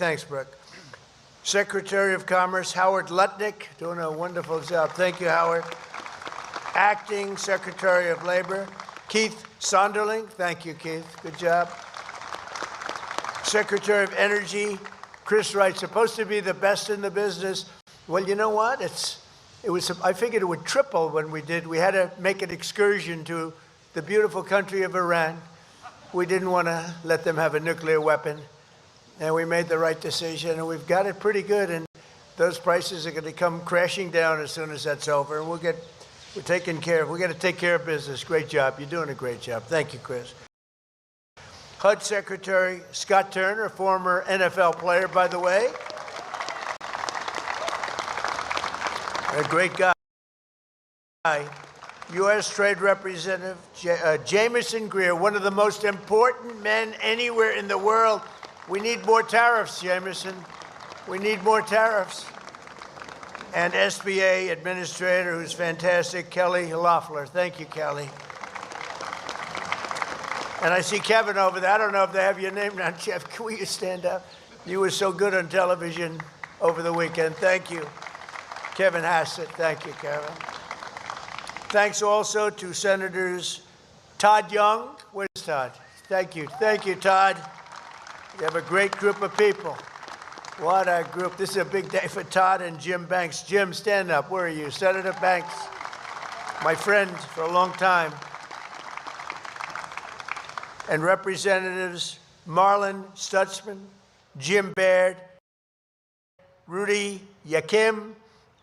Thanks, Brooke. Secretary of Commerce, Howard Lutnick, doing a wonderful job. Thank you, Howard. Acting Secretary of Labor, Keith Sonderling. Thank you, Keith. Good job. Secretary of Energy, Chris Wright. Supposed to be the best in the business. Well, you know what? I figured it would triple when we did. We had to make an excursion to the beautiful country of Iran. We didn't want to let them have a nuclear weapon. And we made the right decision, and we've got it pretty good. And those prices are going to come crashing down as soon as that's over. And we're taking care of. We're going to take care of business. Great job. You're doing a great job. Thank you, Chris. HUD Secretary Scott Turner, former NFL player, by the way. A great guy. U.S. Trade Representative Jamieson Greer, one of the most important men anywhere in the world. We need more tariffs, Jamieson. We need more tariffs. And SBA Administrator, who's fantastic, Kelly Loeffler. Thank you, Kelly. And I see Kevin over there. I don't know if they have your name now, Jeff. Will you stand up? You were so good on television over the weekend. Thank you. Kevin Hassett. Thank you, Kevin. Thanks also to Senators Todd Young. Where's Todd? Thank you. Thank you, Todd. You have a great group of people. What a group. This is a big day for Todd and Jim Banks. Jim, stand up. Where are you? Senator Banks, my friend for a long time. And Representatives Marlin Stutzman, Jim Baird, Rudy Yakim,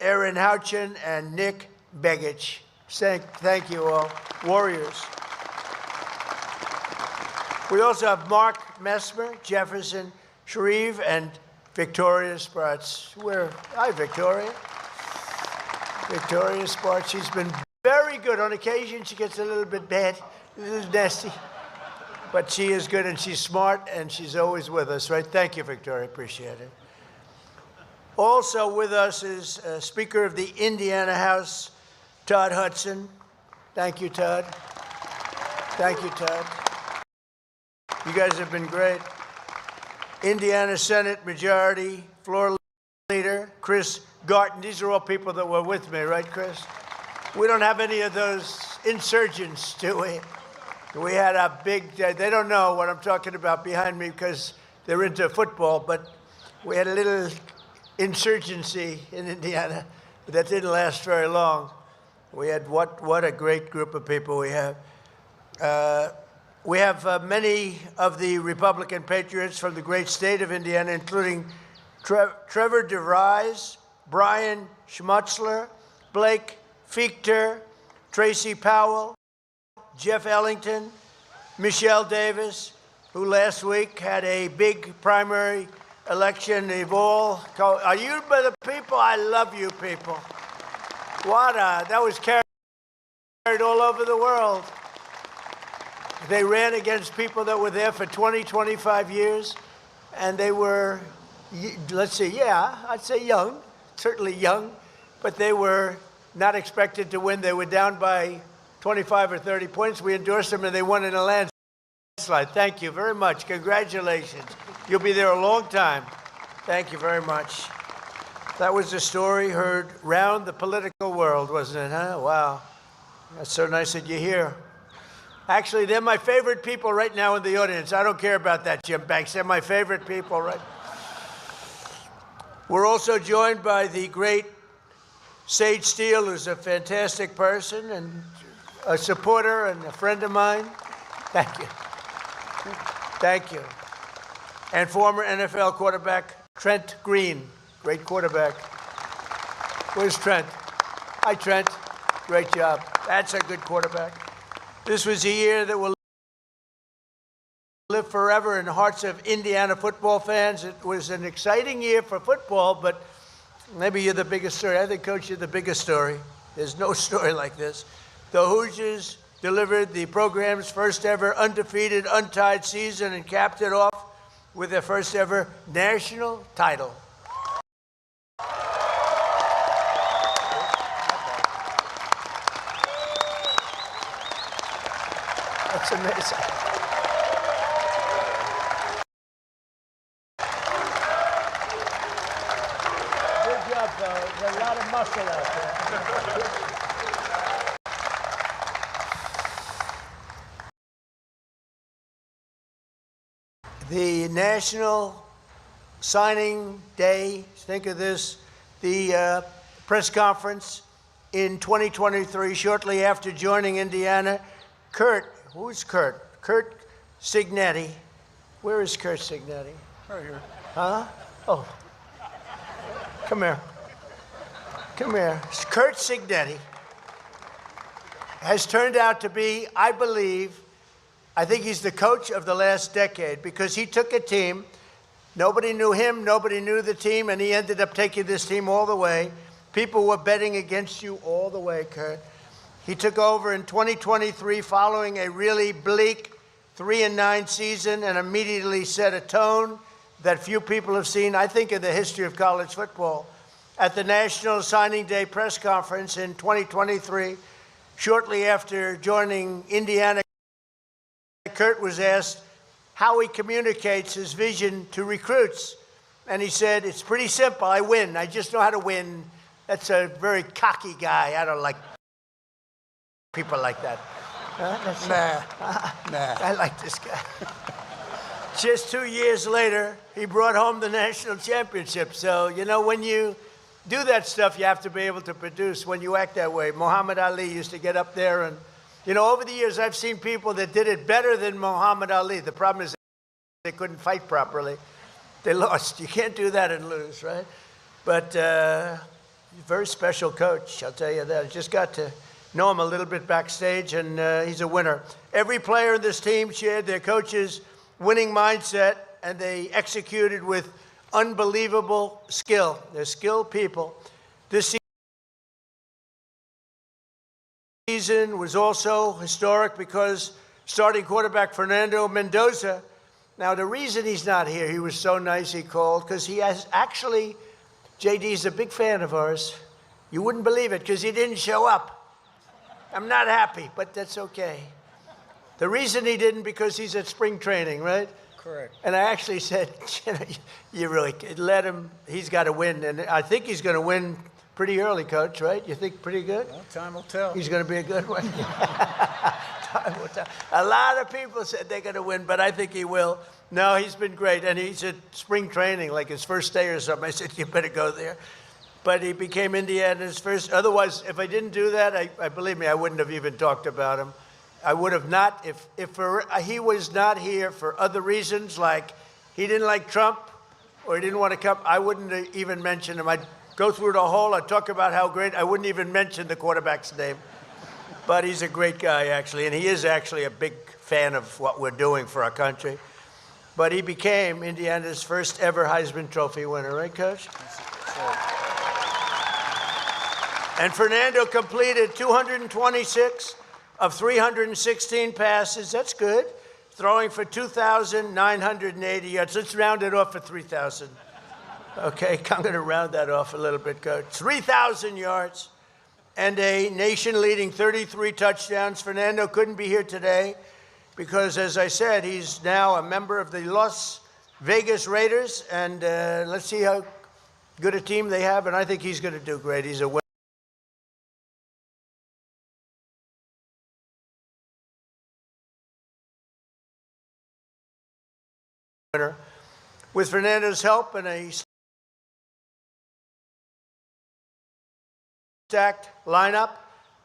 Aaron Houchin, and Nick Begich. Thank you all. Warriors. We also have Mark Messmer, Jefferson Shreve, and Victoria Spartz. Hi, Victoria. Victoria Spartz. She's been very good. On occasion, she gets a little bit bad, a little nasty. But she is good, and she's smart, and she's always with us, right? Thank you, Victoria. Appreciate it. Also with us is Speaker of the Indiana House, Todd Hudson. Thank you, Todd. Thank you, Todd. You guys have been great. Indiana Senate Majority Floor Leader, Chris Garton. These are all people that were with me, right, Chris? We don't have any of those insurgents, do we? We had a big day. They don't know what I'm talking about behind me because they're into football, but we had a little insurgency in Indiana that didn't last very long. We had what a great group of people we have. We have many of the Republican patriots from the great state of Indiana, including Trevor DeVries, Brian Schmutzler, Blake Fichter, Tracy Powell, Jeff Ellington, Michelle Davis, who last week had a big primary election. They've all are you the people? I love you people. That was carried all over the world. They ran against people that were there for 20, 25 years, and they were, let's see, yeah, I'd say young, certainly young, but they were not expected to win. They were down by 25 or 30 points. We endorsed them, and they won in a landslide. Thank you very much. Congratulations. You'll be there a long time. Thank you very much. That was a story heard round the political world, wasn't it, huh? Wow. That's so nice that you're here. Actually, they're my favorite people right now in the audience. I don't care about that, Jim Banks. They're my favorite people, right? We're also joined by the great Sage Steele, who's a fantastic person and a supporter and a friend of mine. Thank you. Thank you. And former NFL quarterback Trent Green, great quarterback. Where's Trent? Hi, Trent. Great job. That's a good quarterback. This was a year that will live forever in the hearts of Indiana football fans. It was an exciting year for football, but maybe you're the biggest story. I think, Coach, you're the biggest story. There's no story like this. The Hoosiers delivered the program's first ever undefeated, untied season and capped it off with their first ever national title. That's amazing. There's a lot of muscle out there. The National Signing Day, think of this, the press conference in 2023, shortly after joining Indiana. Curt, who's Curt? Curt Cignetti. Where is Curt Cignetti? Right here. Huh? Oh. Come here. Come here. Curt Cignetti has turned out to be, I think he's the coach of the last decade, because he took a team, nobody knew him, nobody knew the team, and he ended up taking this team all the way. People were betting against you all the way, Curt. He took over in 2023 following a really bleak 3-9 season and immediately set a tone that few people have seen, I think, in the history of college football. At the National Signing Day press conference in 2023, shortly after joining Indiana, Curt was asked how he communicates his vision to recruits. And he said, it's pretty simple. I win. I just know how to win. That's a very cocky guy. I don't like people like that. Nah. I like this guy. Just 2 years later, he brought home the national championship. So, you know, when you do that stuff, you have to be able to produce when you act that way. Muhammad Ali used to get up there and, you know, over the years, I've seen people that did it better than Muhammad Ali. The problem is they couldn't fight properly. They lost. You can't do that and lose, right? But very special coach, I'll tell you that. I just got to know him a little bit backstage, and he's a winner. Every player in this team shared their coach's winning mindset, and they executed with unbelievable skill. They're skilled people. This season was also historic because starting quarterback Fernando Mendoza, now the reason he's not here, he was so nice he called, because he has actually, JD's a big fan of ours. You wouldn't believe it, because he didn't show up. I'm not happy, but that's okay. The reason he didn't, because he's at spring training, right? Correct. And I actually said, you really let him, he's got to win. And I think he's going to win pretty early, Coach, right? You think pretty good? Well, time will tell. He's going to be a good one. Time will tell. A lot of people said they're going to win, but I think he will. No, he's been great. And he's at spring training, like his first day or something. I said, you better go there. But he became Indiana's first. Otherwise, if I didn't do that, I believe me, I wouldn't have even talked about him. I would have not, if he was not here for other reasons, like he didn't like Trump or he didn't want to come, I wouldn't have even mention him. I'd go through the whole, I'd talk about how great, I wouldn't even mention the quarterback's name. But he's a great guy, actually, and he is actually a big fan of what we're doing for our country. But he became Indiana's first ever Heisman Trophy winner, right, Coach? And Fernando completed 226 of 316 passes. That's good. Throwing for 2,980 yards. Let's round it off for 3,000. Okay, I'm going to round that off a little bit, Coach. 3,000 yards and a nation-leading 33 touchdowns. Fernando couldn't be here today because, as I said, he's now a member of the Las Vegas Raiders. And let's see how good a team they have. And I think he's going to do great. He's a winner. With Fernando's help and a stacked lineup,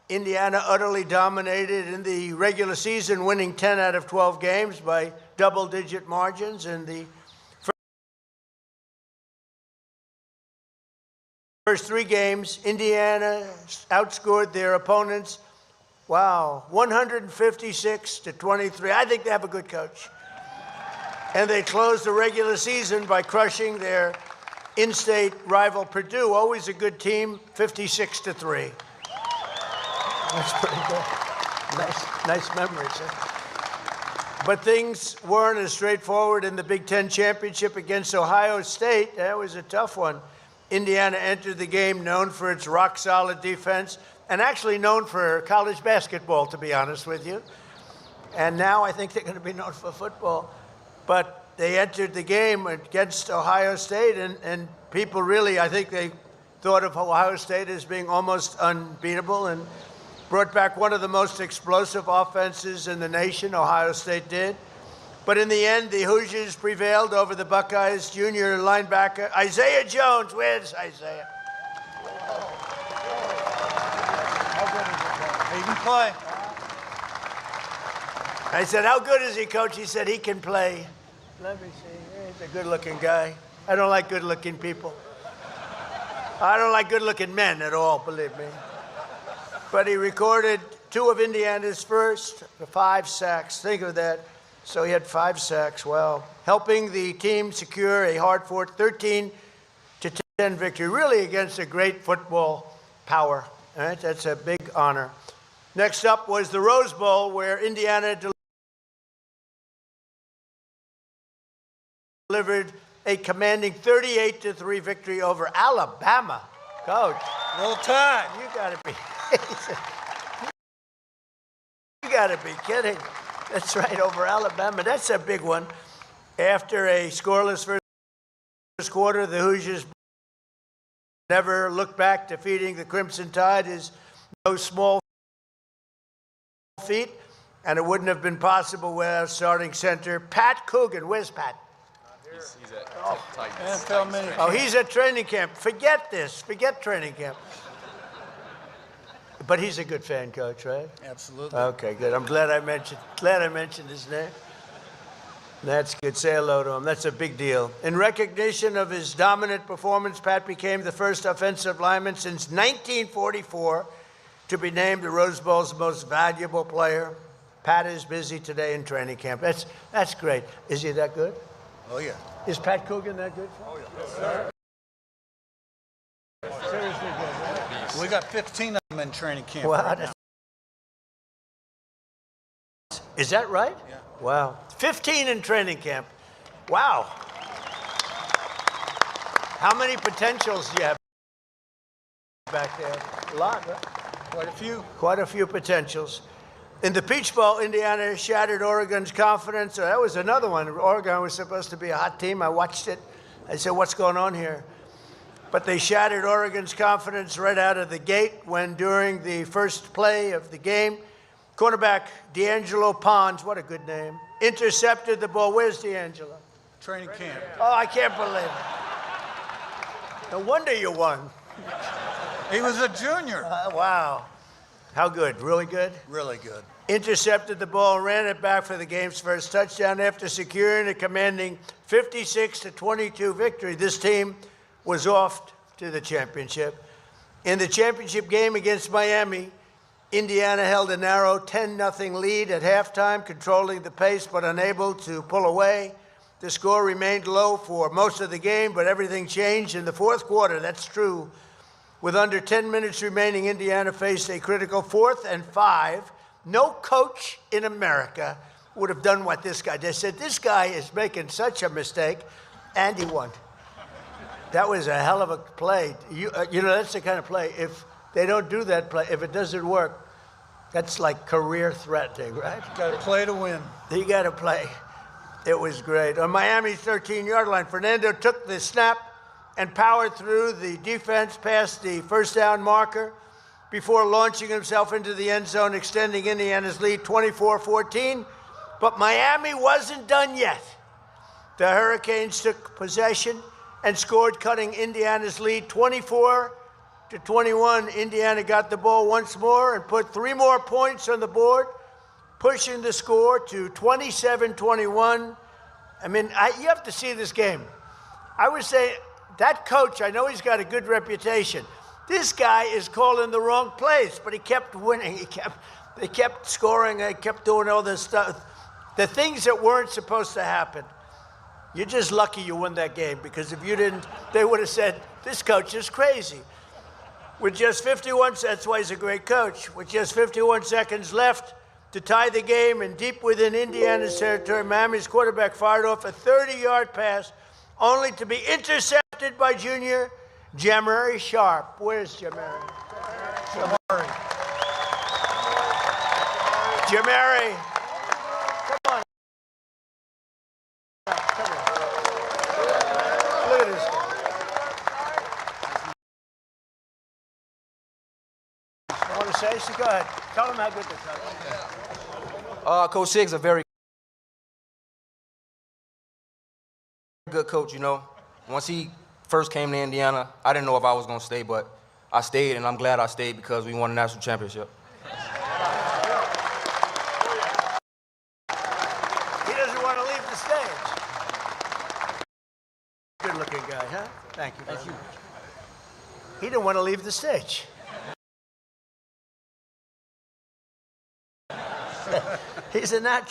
Indiana utterly dominated in the regular season, winning 10 out of 12 games by double-digit margins. In the first 3 games, Indiana outscored their opponents, 156-23. I think they have a good coach. And they closed the regular season by crushing their in-state rival Purdue, always a good team, 56-3. That's pretty good. Nice memories. Huh? But things weren't as straightforward in the Big Ten championship against Ohio State. That was a tough one. Indiana entered the game known for its rock-solid defense and actually known for college basketball, to be honest with you. And now I think they're going to be known for football. But they entered the game against Ohio State, and people really, I think they thought of Ohio State as being almost unbeatable and brought back one of the most explosive offenses in the nation, Ohio State did. But in the end, the Hoosiers prevailed over the Buckeyes. Junior linebacker Isaiah Jones. Where's Isaiah? He can play. I said, how good is he, Coach? He said, he can play. Let me see. He's a good-looking guy. I don't like good-looking people. I don't like good-looking men at all, believe me. But he recorded 2 of Indiana's first 5 sacks. Think of that. So he had 5 sacks. Well, helping the team secure a hard-fought 13-10 victory, really against a great football power. All right? That's a big honor. Next up was the Rose Bowl, where Indiana delivered a commanding 38-3 victory over Alabama. Coach. Roll Tide. You gotta be, you gotta be kidding. That's right, over Alabama. That's a big one. After a scoreless first quarter, the Hoosiers never looked back. Defeating the Crimson Tide is no small feat, and it wouldn't have been possible without starting center Pat Coogan. Where's Pat? He's at Titans. NFL mini. Oh, he's at training camp. Forget this. Forget training camp. But he's a good fan, Coach, right? Absolutely. Okay, good. I'm glad I mentioned his name. That's good. Say hello to him. That's a big deal. In recognition of his dominant performance, Pat became the first offensive lineman since 1944 to be named the Rose Bowl's most valuable player. Pat is busy today in training camp. That's great. Is he that good? Oh, yeah. Is Pat Coogan that good? Oh, yeah. Yes, sir. Seriously good, right? We got 15 of them in training camp. Wow, Right now. Is that right? Yeah. Wow. 15 in training camp. Wow. How many potentials do you have back there? A lot, right? Quite a few. Quite a few potentials. In the Peach Bowl, Indiana shattered Oregon's confidence. That was another one. Oregon was supposed to be a hot team. I watched it. I said, what's going on here? But they shattered Oregon's confidence right out of the gate when, during the first play of the game, cornerback D'Angelo Pons, what a good name, intercepted the ball. Where's D'Angelo? Training camp. Oh, I can't believe it. No wonder you won. He was a junior. Wow. How good? Really good? Really good. Intercepted the ball and ran it back for the game's first touchdown after securing a commanding 56-22 victory. This team was off to the championship. In the championship game against Miami, Indiana held a narrow 10-0 lead at halftime, controlling the pace but unable to pull away. The score remained low for most of the game, but everything changed in the fourth quarter. That's true. With under 10 minutes remaining, Indiana faced a critical 4th and 5. No coach in America would have done what this guy did. They said, this guy is making such a mistake, and he won. That was a hell of a play. You know, that's the kind of play. If they don't do that play, if it doesn't work, that's like career threatening, right? You got to play to win. You got to play. It was great. On Miami's 13-yard line, Fernando took the snap and powered through the defense past the first down marker before launching himself into the end zone, extending Indiana's lead 24-14. But Miami wasn't done yet. The Hurricanes took possession and scored, cutting Indiana's lead 24-21. Indiana got the ball once more and put 3 more points on the board, pushing the score to 27-21. I mean, you have to see this game. I would say that coach, I know he's got a good reputation. This guy is calling the wrong plays, but he kept winning. They kept scoring. They kept doing all this stuff. The things that weren't supposed to happen. You're just lucky you won that game, because if you didn't, they would have said, this coach is crazy. With just 51, that's why he's a great coach. With just 51 seconds left to tie the game and deep within Indiana's territory, Miami's quarterback fired off a 30-yard pass, only to be intercepted by junior Jamari Sharp. Where's Jamari? Jamari. say, so go ahead. Tell them how good the coach is. Coach Sig's a very good coach, you know. Once he first came to Indiana, I didn't know if I was going to stay, but I stayed, and I'm glad I stayed because we won a national championship. He doesn't want to leave the stage. Good-looking guy, huh? Thank you. Thank you. He didn't want to leave the stage. He's a nat